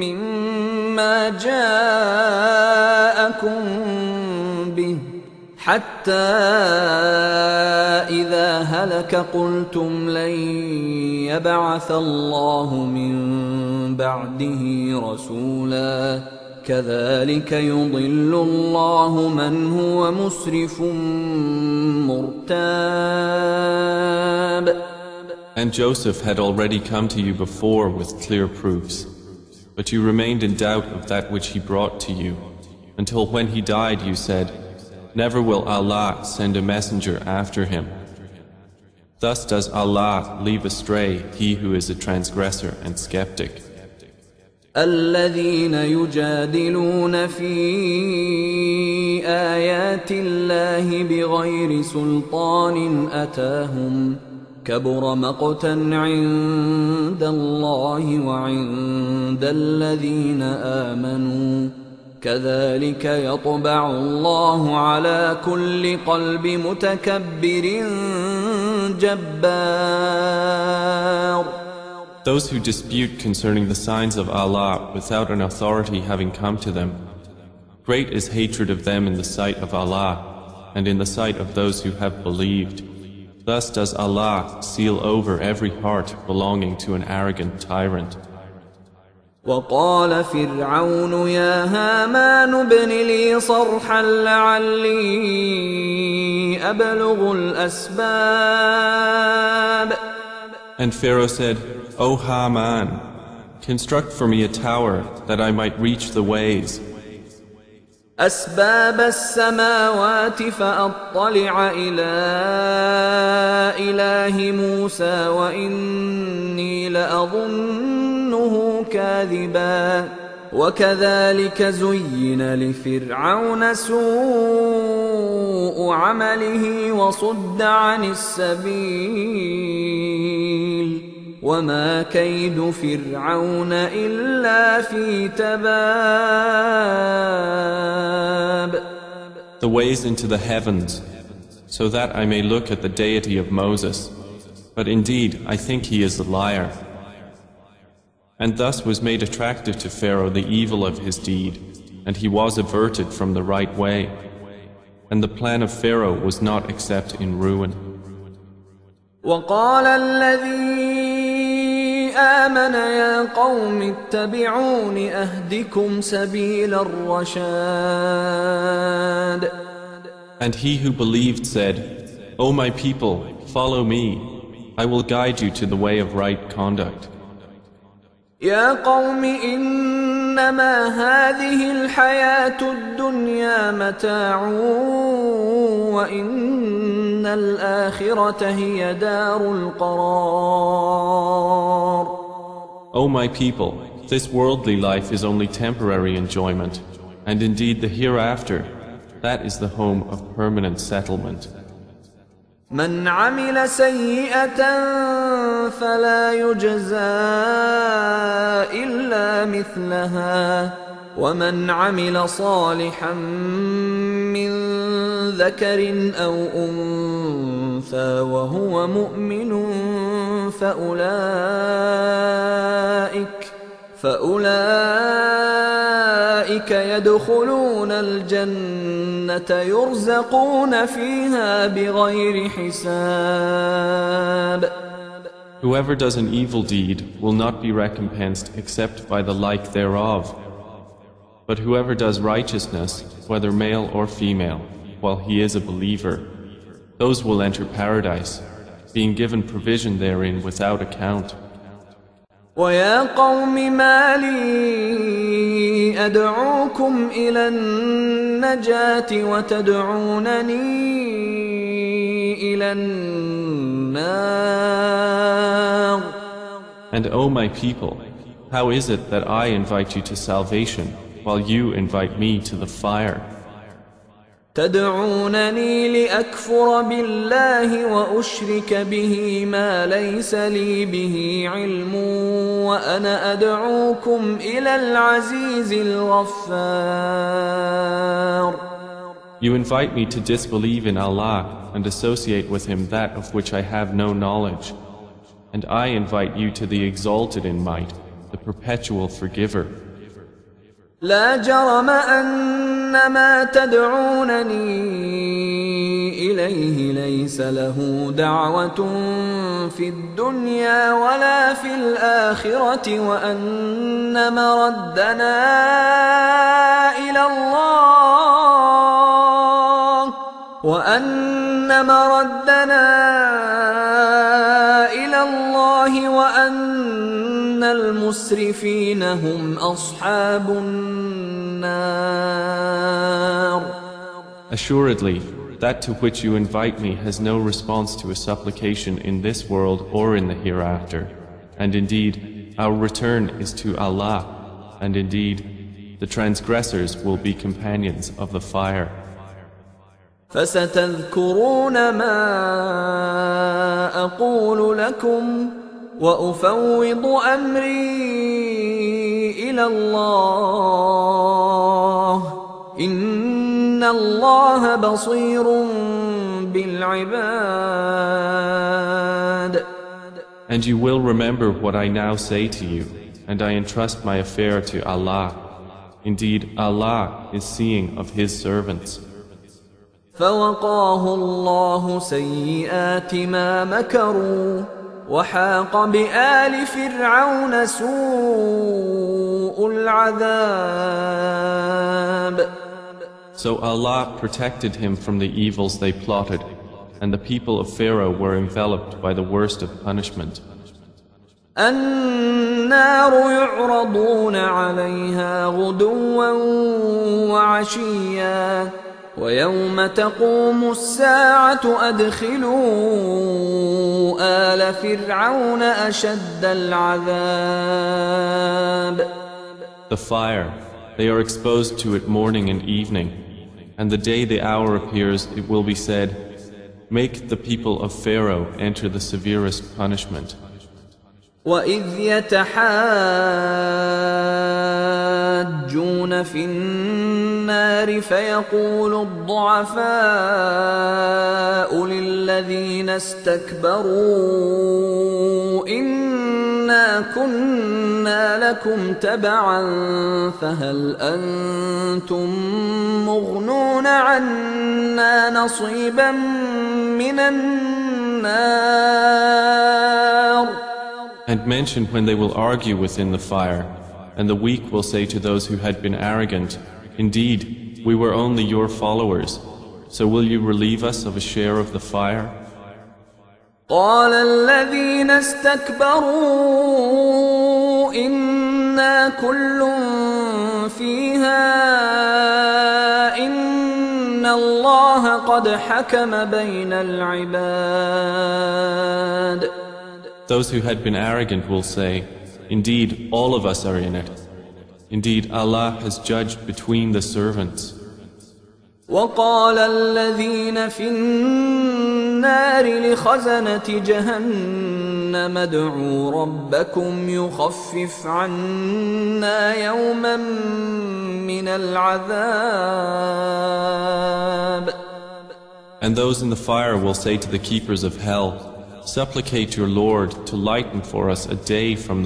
مما جاءكم به حتى إذا هلك قلتم لن يبعث الله من بعده رسولا كذلك يضل الله من هو مسرف مرتاب. And Joseph had already come to you before with clear proofs, but you remained in doubt of that which he brought to you, until when he died you said, never will Allah send a messenger after him. Thus does Allah leave astray he who is a transgressor and skeptic. الذين يجادلون في آيات الله بغير سلطان أتاهم كبر مقتا عند الله وعند الذين آمنوا كذلك يطبع الله على كل قلب متكبر جبار. Those who dispute concerning the signs of Allah without an authority having come to them, great is hatred of them in the sight of Allah and in the sight of those who have believed. Thus does Allah seal over every heart belonging to an arrogant tyrant. وقال فرعون يا هامان ابن لي صرحا لعلي أبلغ الأسباب. And Pharaoh said, O Haman, construct for me a tower that I might reach the ways. أسباب السماوات فأطلع إلى إله موسى وإني لأظنه كاذبا وكذلك زين لفرعون سوء عمله وصد عن السبيل وما كيد فرعون إلا في تباب. The ways into the heavens, so that I may look at the deity of Moses. But indeed, I think he is a liar. And thus was made attractive to Pharaoh the evil of his deed, and he was averted from the right way. And the plan of Pharaoh was not except in ruin. وقال الذي آمن يا قوم اتبعون أهدكم سبيل الرشاد. And he who believed said, O my people, follow me. I will guide you to the way of right conduct. يا قوم إنما هذه الحياة الدنيا متاع وإن الآخرة هي دار القرار. O my people, this worldly life is only temporary enjoyment, and indeed the hereafter, that is the home of permanent settlement. من عمل سيئة فلا يجزى إلا مثلها ومن عمل صالحا من ذكر أو أنثى وهو مؤمن فأولئك يدخلون الجنة يرزقون فيها بغير حساب. Whoever does an evil deed will not be recompensed except by the like thereof. But whoever does righteousness, whether male or female, while he is a believer, those will enter paradise, being given provision therein without account. ويا قوم ما لي أدعوكم إلى النجاة وتدعونني إلى النار. And O my people, how is it that I invite you to salvation while you invite me to the fire? تدعونني لأكفر بالله وأشرك به ما ليس لي به علم وأنا أدعوكم إلى العزيز الغفار. You invite me to disbelieve in Allah and associate with Him that of which I have no knowledge. And I invite you to the exalted in might, the perpetual forgiver. لا جرم أن ما تدعونني إليه ليس له دعوة في الدنيا ولا في الآخرة وأن مردنا إلى الله وأن المسرفين هم أصحاب النار. Assuredly, that to which you invite me has no response to a supplication in this world or in the hereafter. And indeed, our return is to Allah. And indeed, the transgressors will be companions of the fire. فستذكرون ما أقول لكم وأفوض أمري إلى الله إن الله بصير بالعباد. And you will remember what I now say to you, and I entrust my affair to Allah. Indeed, Allah is seeing of His servants. فوقاه الله سيئات ما مكروا وحاق بآل فرعون سوء العذاب. So Allah protected him from the evils they plotted, and the people of Pharaoh were enveloped by the worst of punishment. النار يعرضون عليها غدوا وعشيا ويوم تقوم الساعة أدخلوا آل فرعون أشد العذاب. The fire, they are exposed to it morning and evening, and the day the hour appears it will be said, make the people of Pharaoh enter the severest punishment. وَإِذْ يَتَحَاجُّونَ فِي النَّارِ فَيَقُولُ الضُّعَفَاءُ لِلَّذِينَ اسْتَكْبَرُوا إِنَّا كُنَّا لَكُمْ تَبَعًا فَهَلْ أَنْتُمْ مُغْنُونَ عَنَّا نَصِيبًا مِنَ النَّارِ. And mention when they will argue within the fire, and the weak will say to those who had been arrogant, indeed, we were only your followers, so will you relieve us of a share of the fire? قال الذين استكبروا إنا كل فيها إن الله قد حكم بين العباد. Those who had been arrogant will say, indeed, all of us are in it. Indeed, Allah has judged between the servants. وقال الذين في النار لخزنة جهنم ادعوا ربكم يخفف عنا يوما من العذاب. And those in the fire will say to the keepers of hell, supplicate your Lord to lighten for us a day from the